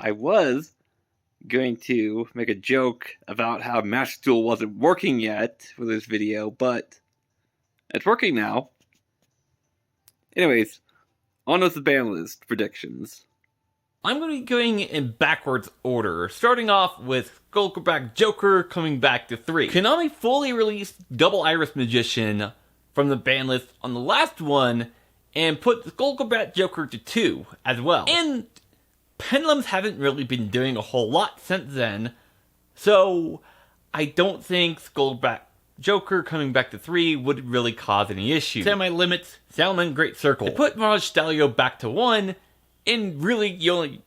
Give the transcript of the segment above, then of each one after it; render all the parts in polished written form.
I was going to make a joke about how Master Duel wasn't working yet for this video, but it's working now. Anyways, on with the ban list predictions. I'm going to be going in backwards order, starting off with Skullcraback Joker coming back to 3. Konami fully released Double Iris Magician from the ban list on the last one, and put Skullcraback Joker to 2 as well. And Pendulums haven't really been doing a whole lot since then, so I don't think Skullcraback Joker coming back to 3 would really cause any issue. Semi-limits, Salamangreat Circle. They put Mirage Stalio back to 1, and really you only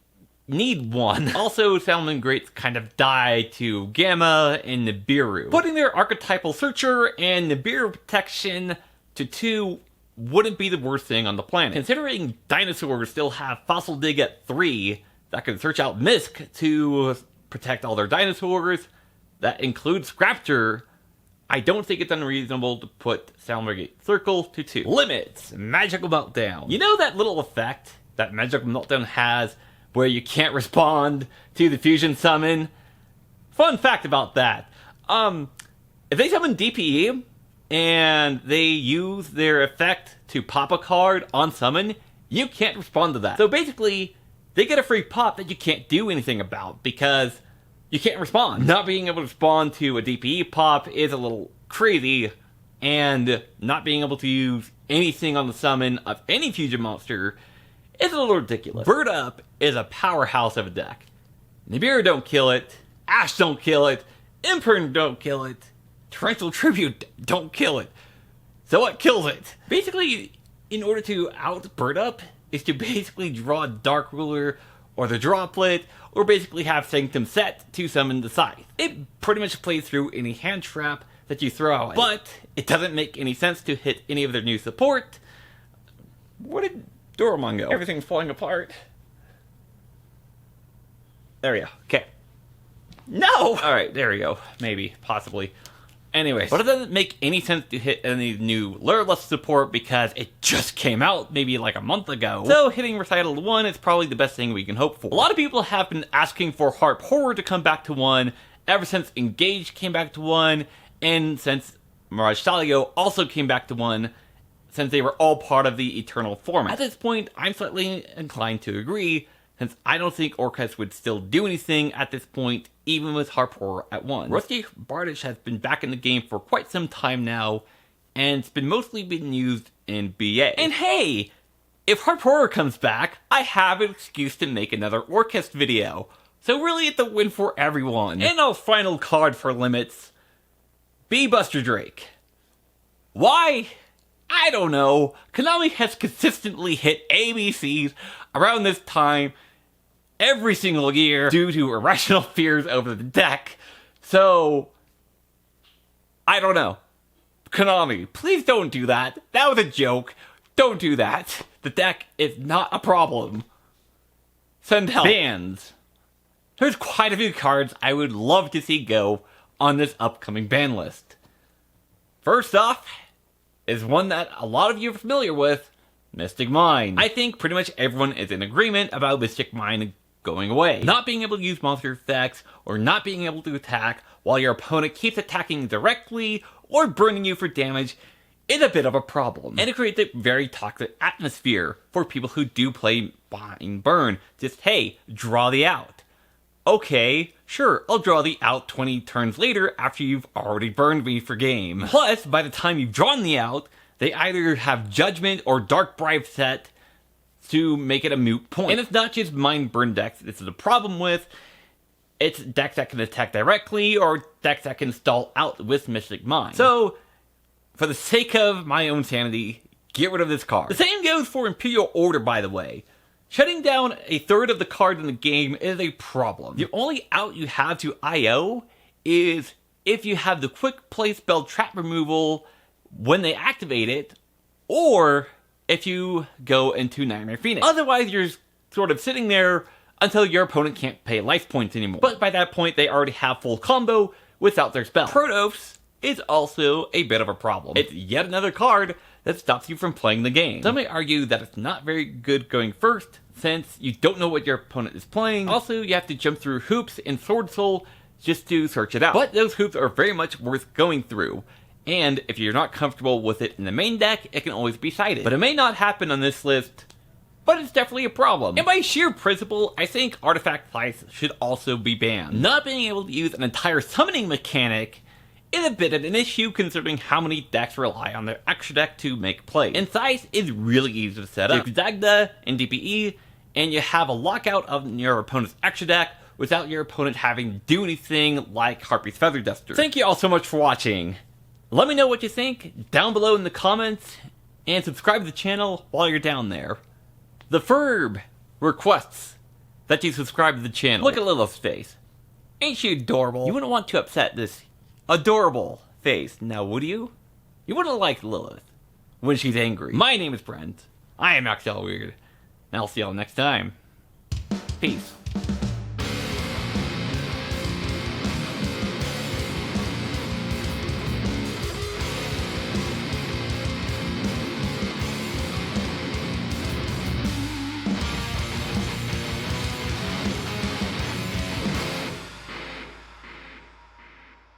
need 1. Also, Salamangreats kind of die to Gamma and Nibiru. Putting their Archetypal Searcher and Nibiru Protection to 2 wouldn't be the worst thing on the planet. Considering dinosaurs still have Fossil Dig at 3 that can search out Misk to protect all their dinosaurs, that includes Scrapture, I don't think it's unreasonable to put Salamangreat Circle to 2. Limits, Magical Meltdown. You know that little effect that Magical Meltdown has where you can't respond to the fusion summon? Fun fact about that. If they summon DPE, and they use their effect to pop a card on summon, you can't respond to that. So basically, they get a free pop that you can't do anything about because you can't respond. Not being able to respond to a DPE pop is a little crazy, and not being able to use anything on the summon of any fusion monster is a little ridiculous. Bird Up is a powerhouse of a deck. Nibiru don't kill it, Ash don't kill it, Imperial don't kill it, Torrential Tribute don't kill it. So what kills it? Basically, in order to out Bird Up, is to basically draw Dark Ruler or the Droplet, or basically have Sanctum set to summon the Scythe. It pretty much plays through any hand trap that you throw out. But it doesn't make any sense to hit any of their new support. Where did Doramon go? Everything's falling apart. There we go. Okay. No! Alright, there we go. Maybe. Possibly. Anyways, but it doesn't make any sense to hit any new Lureless support because it just came out maybe like a month ago. So hitting Recital to 1 is probably the best thing we can hope for. A lot of people have been asking for HARP Horror to come back to 1 ever since Engage came back to 1, and since Mirage Stalio also came back to 1, since they were all part of the Eternal format. At this point, I'm slightly inclined to agree, since I don't think ORCUST would still do anything at this point, even with HARP Horror at 1. Rusty Bardish has been back in the game for quite some time now, and it's been mostly been used in BA. And hey, if HARP Horror comes back, I have an excuse to make another ORCUST video. So really it's a win for everyone. And our final card for limits, B-Buster Drake. Why? I don't know. Konami has consistently hit ABCs around this time every single year due to irrational fears over the deck. So, I don't know. Konami, please don't do that. That was a joke. Don't do that. The deck is not a problem. Send help. Bans. There's quite a few cards I would love to see go on this upcoming ban list. First off is one that a lot of you are familiar with, Mystic Mine. I think pretty much everyone is in agreement about Mystic Mine going away. Not being able to use monster effects, or not being able to attack while your opponent keeps attacking directly or burning you for damage is a bit of a problem. And it creates a very toxic atmosphere for people who do play Bind Burn. Just, hey, draw the out. Okay, sure, I'll draw the out 20 turns later after you've already burned me for game. Plus, by the time you've drawn the out, they either have Judgment or Dark Bribe set to make it a moot point. And it's not just Mind Burn decks this is a problem with, it's decks that can attack directly or decks that can stall out with Mystic Mine. So, for the sake of my own sanity, get rid of this card. The same goes for Imperial Order, by the way. Shutting down a third of the cards in the game is a problem. The only out you have to IO is if you have the quick play spell trap removal when they activate it, or if you go into Nightmare Phoenix. Otherwise, you're sort of sitting there until your opponent can't pay life points anymore. But by that point, they already have full combo without their spell. Protos is also a bit of a problem. It's yet another card that stops you from playing the game. Some may argue that it's not very good going first, since you don't know what your opponent is playing. Also, you have to jump through hoops in Sword Soul just to search it out. But those hoops are very much worth going through. And if you're not comfortable with it in the main deck, it can always be cited. But it may not happen on this list, but it's definitely a problem. And by sheer principle, I think Artifact Scythe should also be banned. Not being able to use an entire summoning mechanic is a bit of an issue considering how many decks rely on their extra deck to make plays. And Scythe is really easy to set up. You Dagda and DPE, and you have a lockout of your opponent's extra deck without your opponent having to do anything like Harpy's Feather Duster. Thank you all so much for watching. Let me know what you think down below in the comments, and subscribe to the channel while you're down there. The Ferb requests that you subscribe to the channel. Look at Lilith's face. Ain't she adorable? You wouldn't want to upset this adorable face, now would you? You wouldn't like Lilith when she's angry. My name is Brent. I am Weird, and I'll see y'all next time. Peace.